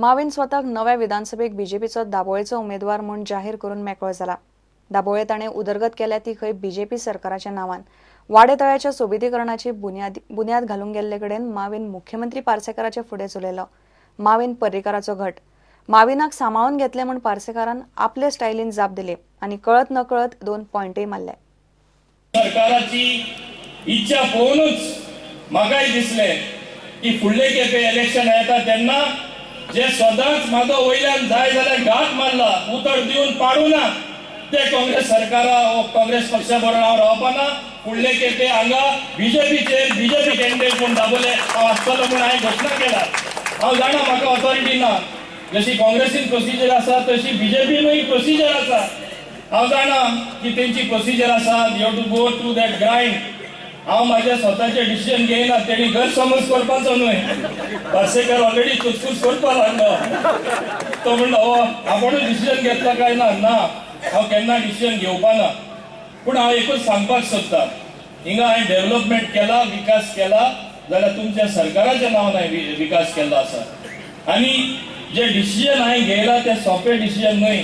माविन स्वताक नव्या विधानसभेक बीजेपीचो दाबोळेचो उमेदवार म्हूण जाहीर करून मेकळो जाला। दाबोळे ताणें उदरगत केल्या ती खंय बीजेपी सरकाराच्या नांवान वाडे तळ्याच्या सोबितीकरणाची बुन्याद घालूंक गेल्ले कडेन माविन मुख्यमंत्री पार्सेकाराचे फुडें चलयलो। माविन पर्रीकाराचो घट माविनाक सांबाळून घेतले म्हूण पार्सेकारान आपले स्टायलीन जाप दिली आनी कळत नकळत 2 पॉइंटय मारले। सरकाराची इच्छा पळोवनूच म्हाकाय दिसले की फुडले खेपे इलेक्शन येता तेन्ना जे सदांच म्हाजो वयल्यान जाय जाल्यार घात मारला उतर दिवन पाडूना ते काँग्रेस सरकारा व काँग्रेस पक्षा बरोबर हांव रावपाना। फुडले खेपे हांगा बीजेपी कॅन्डिडेट म्हूण दाबोले हांव आसतलो म्हूण हांवें घोशणा केला। हांव जाणा म्हाका ऑथॉरिटी ना, जशी काँग्रेसीन प्रोसिजर आसा तशी बीजेपीनूय प्रोसिजर आसा। हांव जाणा की तेंची प्रोसिजर आसा, you have to go through that grind. हांव म्हाजे स्वताचे डिसिजन घेयना, तेणी गैरसमज करपाचो न्हय। पार्सेकर ऑलरेडी कुचकुच करपा लागलो, तो म्हणलो आपणूच डिसिजन घेतला काय ना, हांव केन्ना डिसिजन घेवपाना। पूण हांव एकूच सांगपाक सोदतां, हिंगा हांवें डेव्हलपमेंट केला, विकास केला जाल्यार तुमच्या सरकाराच्या नांवान हांवें विकास केल्लो आसा। आनी जे डिसिजन हांवें घेयला ते सोंपे डिसिजन न्हय,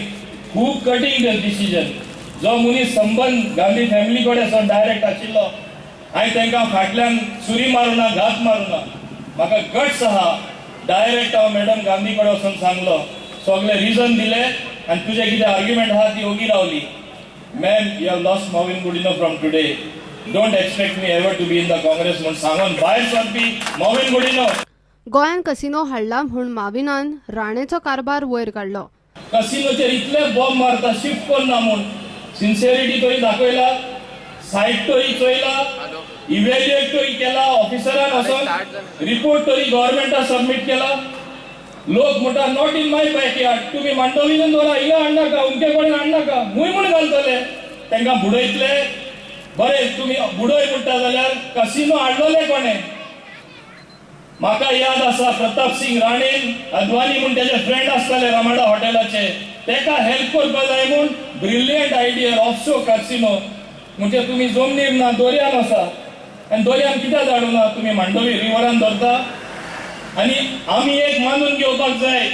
खूब कठीण डिसिजन। जो मनीस संबंध गांधी फॅमिली कडेन डायरेक्ट आशिल्लो, हांवें तांकां फाटल्यान सुरी मारूना, घात मारूना। म्हाका गट्स आहा, डायरेक्ट हांव मॅडम गांधी कडेन वचून सांगलो, सगळे रिजन दिले आनी तुजे कितें आर्ग्युमेंट आहा ती ओगी रावली। Ma'am, you have lost Mauvin Godinho from today, don't expect me ever to be in the Congress म्हूण सांगून भायर सरपी माविन गुडिनो। गोंयान कसिनो हाडला म्हूण माविनान राणेचो कारभार वयर काडलो। कसिनोचेर इतले बॉम्ब मारता, शिफ्ट करना म्हूण सिन्सियरिटी तरी दाखयला, सायट तरी चोयला, इव्हॅल्युएट तरी केला, ऑफिसरान वचून रिपोर्ट तरी गव्हर्नमेंटाक सबमिट केला। लोक म्हणटा नॉट इन माय बॅकयार्ड, तुम्ही मांडोवीन दवरा, हिंगा हाडनाका, उमके कडेन हाडनाका, मूय म्हूण घालतले, तांकां बुडयतले। बरें, तुम्ही बुडय म्हणटा जाल्यार कसिनो हाडलोले कोणे? म्हाका याद आसा प्रताप सिंग राणेन अद्वानी म्हूण तेजे फ्रेंड आसताले रमाडा हॉटेलाचे, तेका हेल्प करपा जाय म्हूण ब्रिलियंट आयडिया ऑफशोर कसिनो। म्हणजे तुम्ही जमनीर ना, दर्यान आसा, आनी दर्यान कित्याक धाडूना? तुम्ही मांडोवी रिवरान धरता। आनी आमी एक मानून घेवपाक जाय,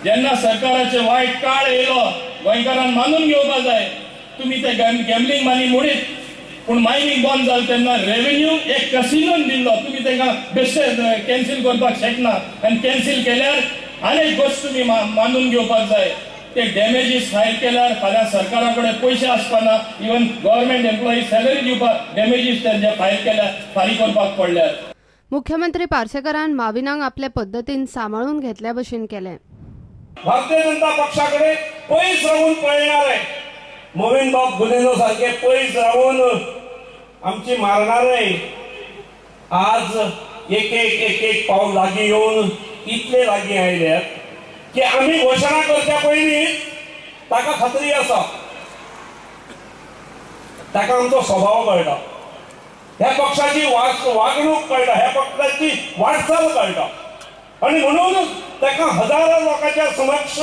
जेन्ना सरकाराचे वायट काळ येयलो गोंयकारान मानून घेवपाक जाय, तुमी ते गॅमलिंग मनी मोडीत, पूण मायनिंग बंद जालें तेन्ना रेव्हेन्यू एक कसिनोन दिल्लो, तुमी तांकां बेश्टे कॅन्सील करपाक शकना। आनी कॅन्सील केल्यार आनीक गोश्ट तुमी मानून घेवपाक जाय। ते डॅमेजीस फायल केल्यार फाल्यां सरकारा कडेन पयशे आसपाना, इवन गव्हर्नमेंट एम्प्लॉईज सॅलरी दिवपाक डॅमेजीस जे फायल केल्यार फारीक करपाक पडल्यार। मुख्यमंत्री पार्सेकरान माविनाक आपले पद्दतीन सांबाळून घेतल्या भशेन केलें। भारतीय जनता पक्षाकडे पयस रावून पळयणारे मोविन बाब गुदिनो सारखे पयस रावून आमची मारणारे आज एक पावल लागीं येवन इतले लागीं आयल्यात की आम्ही घोषणा करच्या पयलीं ताका खात्री आसा, ताका आमचो स्वभाव कळटा, ह्या पक्षाची वागणूक कळटा, ह्या पक्षाची वाटचाल कळटा, आणि म्हणून ताका हजारो लोकांच्या समक्ष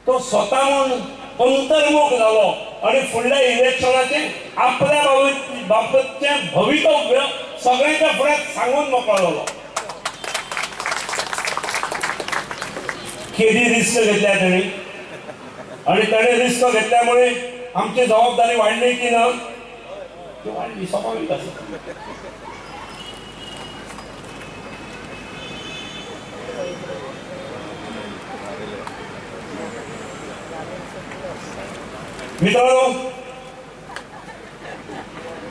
तो स्वता म्हणून अंतर्मुख जालो आणि फुडल्या इलेक्शनाचे आपल्या बाबतचे भवितव्य सगळ्यांच्या फुड्यात सांगून मोकळो जालो। केदी रिस्क घेतल्या ताणी, आणि ताणे रिस्क घेतल्यामुळे आमची जबाबदारी वाढली की ना? वाढली, स्वाभाविक आसा। मित्रांनो,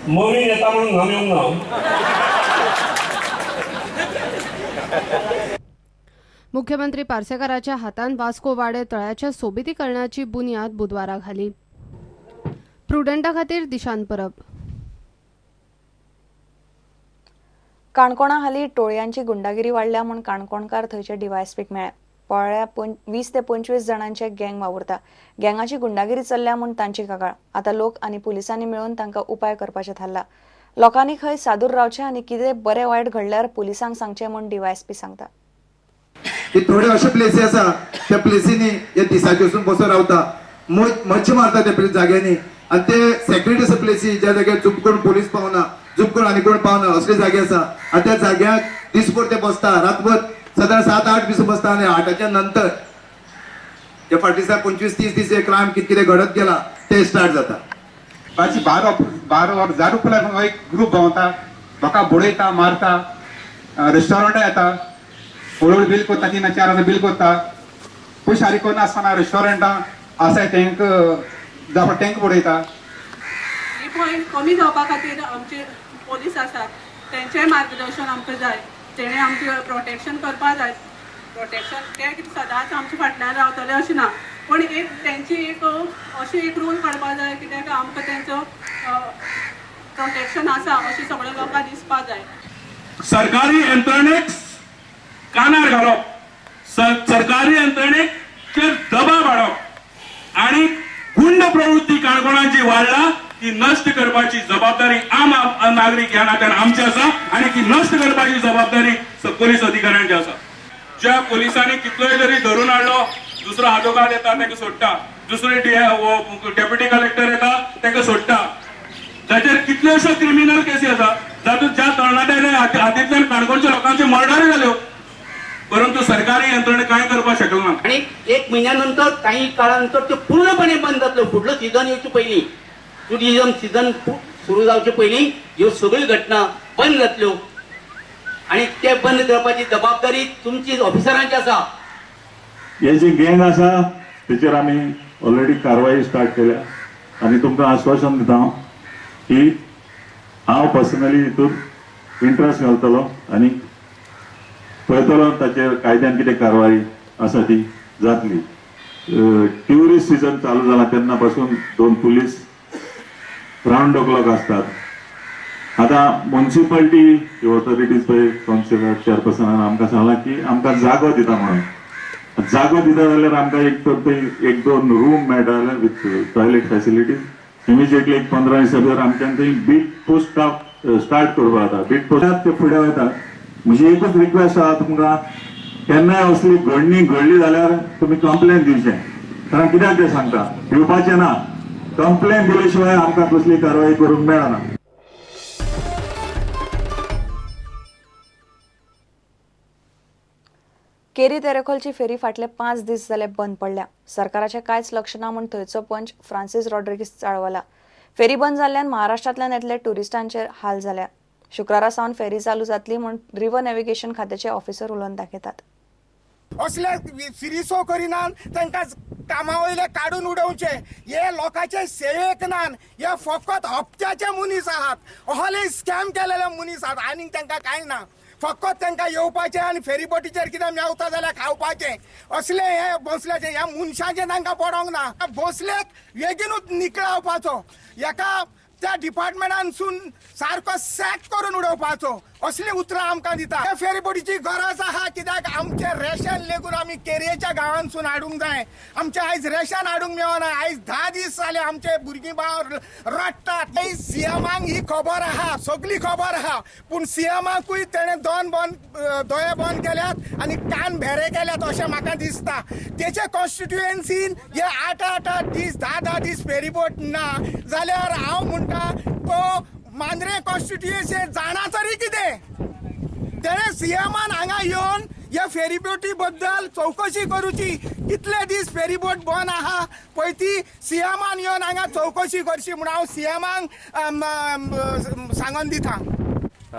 मोविन येता म्हणून घाम येवंक ना। मुख्यमंत्री पार्सेकराच्या हातान वास्को वाडे तळ्याच्या सोबितीकरणाची बुन्याद बुधवारा घाली। प्रुडंटा खातीर दिशान परब। काणकोणा हालीं टोळयांची गुंडागिरी वाडल्या म्हूण काणकोणकार थंयचे डीवायएसपीक मेळ्ळे। पळ्या 20 ते 25 जाणांचे गँग वावुरता। गँगाची गुंडागिरी चल्ल्या म्हूण तांची कागाळ। आतां लोक आनी पुलिसांनी मेळून तांकां उपाय करपाचें थारला। लोकांनी खंय सादूर रावचें आनी कितें बरें वायट घडल्यार पुलिसांक सांगचें म्हूण डीवायएसपी सांगता। थोडे अशे प्लेसी आसा त्या प्लेसींनी हे दिसाचे वचून बसो रावता, मच्छी मारता त्या जाग्यांनी, आनी ते सेक्रेट अशे प्लेसी ज्या जाग्यार चूप करून पोलीस पावना, चूप करून आनी कोण पावना असले जागे आसा, आनी त्या जाग्याक दिसभर ते बसता, रातभर सदां 7-8 दीस बसता आनी 8च्या नंतर जे फाटी 25-30 दीस क्रायम कितें घडत गेला ते स्टार्ट जाता. पाची 12 जारूपल्याक एक ग्रुप भोंवता, लोकांक बुडयता, मारता, रेस्टॉरंटां येता, हळूहळू बील करता, 3-4 बील करता, पयशे फारीक करनासतना रेस्टॉरंटां आसाय तेंक बुडयता. ही पॉयंट कमी जावपा खातीर आमचे पोलीस आसात तेंचें मार्गदर्शन आमकां जाय. तेणें आमचें प्रोटेक्शन करपा जाय. प्रोटेक्शन ते कितें सदांच आमचे फाटल्यान रावतले अशें ना, पण एक तेंची एक अशें एक रूल काडपा जाय कित्याक आमकां तेंचो प्रोटेक्शन आसा अशें सगळ्या लोकांक दिसपा जाय. सरकारी यंत्रणेक कानार घालप, सरकारी यंत्रणेचेर दबाव हाडप आणि गुंड प्रवृत्ती काणकोणाची वाडला ती नष्ट करपाची जबाबदारी आम नागरीक ह्या नात्यान आमची आसा आणि ती नष्ट करपाची जबाबदारी पोलीस अधिकाऱ्यांची आसा. ज्या पोलिसांनी कितलोय जरी धरून हाडलो, दुसरो आदोगाद येता ताका सोडटा, दुसरे डेप्युटी कलेक्टर येता ताका सोडटा. ताचेर कितल्योश्यो क्रिमिनल केसी आसा जातूंत ज्या तरणाट्याच्या हातींतल्यान काणकोणच्या लोकांचे मर्डर जाल्यो, परंतु सरकारी यंत्रणे काय करपाक शकना. आणि 1 महिन्यानंतर काही काळानंतर ते पूर्णपणे बंद जातलो. फुडलो सीझन येवचे पयलीं, टुरिझम सीझन सुरू जावचे पयलीं ह्यो सगळ्यो घटना बंद जातल्यो आणि ते बंद करपाची जबाबदारी तुमची ऑफिसरांची आसा. हे जे गँग आसा तेचेर आमी ऑलरेडी कारवाई स्टार्ट केल्या आनी तुमकां आश्वासन दिता की हांव पर्सनली हितून इंट्रस्ट घालतलो आनी पळयतलो ताचेर कायद्यान कितें कारवाई आसा ती जातली. ट्युरिस्ट सीझन चालू जाला तेन्ना पासून 2 पुलीस राउंड द क्लॉक आसतात. आतां म्युनिसिपालिटी ऑथॉरिटीज पळय कावन्सिलर चेअरपर्सनान आमकां सांगलां की आमकां जागो दिता म्हणून. जागो दिता जाल्यार आमकां एक तर 1-2 रूम मेळटा जाल्यार विथ टॉयलेट फॅसिलिटीज इमिजिएटली 15 दिसा भितर आमच्यान थंय बीट पोस्ट स्टार्ट करपा जाता. बीट पोस्टाक ते फुडें वयता. म्हजी एकूच रिक्वेस्ट आहा तुमकां, केन्नाय असली घडणी घडली जाल्यार तुमी कंप्लेन दिवचें. कारण कित्याक ते सांगता, भिवपाचें ना. कंप्लेन दिले शिवाय आमकां कसली कारवाई करूंक मेळना. केरी तेरेखोलची फेरी फाटले 5 दीस जाले बंद पडल्या. सरकाराचे कांयच लक्ष ना म्हूण थंयचो पंच फ्रांसीस रॉड्रिगीस चाळवला. फेरी बंद जाल्ल्यान महाराष्ट्रांतल्यान येतले ट्युरिस्टांचेर हाल जाल्या. शुक्रारा सावन फेरी चालू जातली म्हूण रिव्हर नॅव्हिगेशन खात्याचे ऑफिसर उलोवन दाखयतात. असले फिरिसो करिनान तांकां कामा वयले काडून उडोवचे. हे लोकांचे सेवेक नान, हे फकत हप्त्याचे मनीस आहात. असले स्कॅम केलेले मनीस आहात. आनी तांकां कांय ना. फकत तांकां येवपाचें आनी फेरीबोटीचेर कितें मेवता जाल्यार खावपाचें. असले हे भोसल्याचे ह्या मनशांचे तांकां पडोंक ना. भोसलेक बेगीनूच निकळावपाचो, हेका त्या डिपार्टमेंटानसून सारको सॅक करून उडोवपाचो. असली उतरां आमकां दिता. हे फेरीबोटीची गरज आहा कित्याक आमचे रेशन लेगून आमी केरयेच्या गांवांतसून हाडूंक जाय. आमचे आयज रेशन हाडूंक मेळना. आयज 10 दीस जाले आमचे भुरगीं बाळ रडटात. सीएमाक ही खबर आहा, सगळी खबर आहा, पूण सीएमाकूय तेणें दोळे बंद केल्यात आनी कान भेरे केल्यात अशें म्हाका दिसता. तेचे कॉन्स्टिट्युएन्सीन हे 8-8 दीस 10-10 दीस फेरीबोट ना जाल्यार हांव म्हणटा तो मांद्रे कॉन्स्टिट्युएन्सी जाणा तरी कितें. तेणें सीएमान हांगा येवन ह्या फेरीबोटी बद्दल चौकशी करूची. कितले दीस फेरीबोट बंद आहा पळय ती सीएमान येवन हांगा चौकशी करची म्हणून हांव सीएमाक सांगून दिता.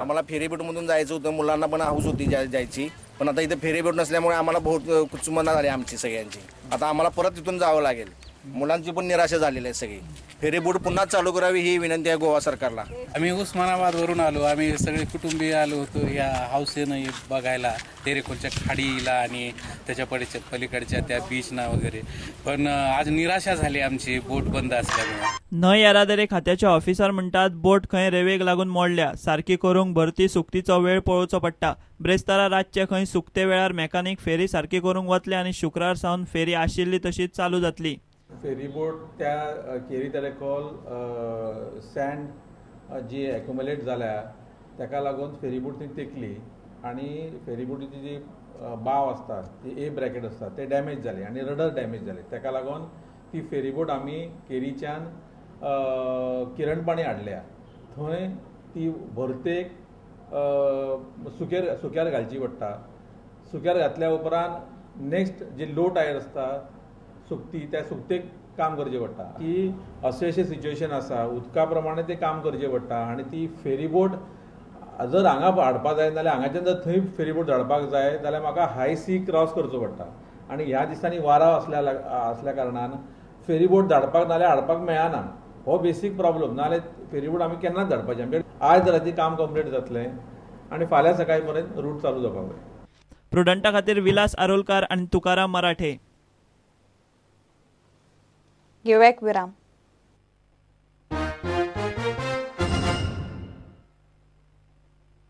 आम्हाला फेरीबोटमधून जायचं होतं, मुलांना पण हाऊस होती जायची, पण आता इथे फेरीबोट नसल्यामुळे आम्हाला बहुत कुचमना झाली आमची सगळ्यांची. आता आम्हाला परत तिथून जावं लागेल. मुलांची पण निराशा झालेली आहे सगळी. फेरीबोट पुन्हा चालू करावी ही विनंती आहे गोवा सरकारला. आम्ही उस्मानाबादवरून आलो. आम्ही सगळे कुटुंबीय आलो होतो या हौसेनं बघायला तेरेखोलच्या खाडीला आणि त्याच्या पलीकडच्या त्या बीचना वगैरे. पण आज निराशा झाली आमची बोट बंद असल्यामुळे. न्हंय येरादारी खात्याचे ऑफिसर म्हणतात बोट खंय रेवेक लागून मोडल्या. सारखी करूंक भरती सुकतीचो वेळ पळोवचो पडटा. ब्रेस्तारा रातचे खंय सुकते वेळार मेकॅनिक फेरी सारखी करूंक वतले आनी शुक्रार सावन फेरी आशिल्ली तशीच चालू जातली. फेरीबोट त्या केरी तेरेखोल सँड जी एक्युमुलेट जाल्या ताका लागून फेरीबोट ती तेकली आणि फेरीबोटीची जी बाव आसता ती ए ब्रॅकेट आसता ते डॅमेज जाले आणि रडर डॅमेज जाले. ताका लागून ती फेरीबोट आमी केरीच्यान किरणपाणी हाडल्या. थंय ती भरतेक सुक्यार घालची पडटा. सुक्यार घातल्या उपरांत नेक्स्ट जे लो टायर आसता सुकती त्या सुकतेक काम करचें पडटा की अशें सिच्युएशन आसा उदका प्रमाणे ते काम करचें पडटा आनी ती फेरीबोट जर हांगा हाडपा जाय जाल्यार हांगाच्यान जर थंय फेरीबोट धाडपाक जाय जाल्यार म्हाका हाय सी क्रॉस करचो पडटा आनी ह्या दिसांनी वाराव असल्या कारणान फेरीबोट धाडपाक नाल्यार हाडपाक मेळना हो बेसीक प्रॉब्लम नाल्यार फेरीबोट आमी केन्नाच धाडपाचें आमचे आज राती काम कंप्लीट जातलें आनी फाल्यां सकाळी पर्यंत रूट चालू जावपाक जाय. प्रुडंटा खातीर विलास आरोलकार आनी तुकाराम मराठे. घेऊया एक विराम.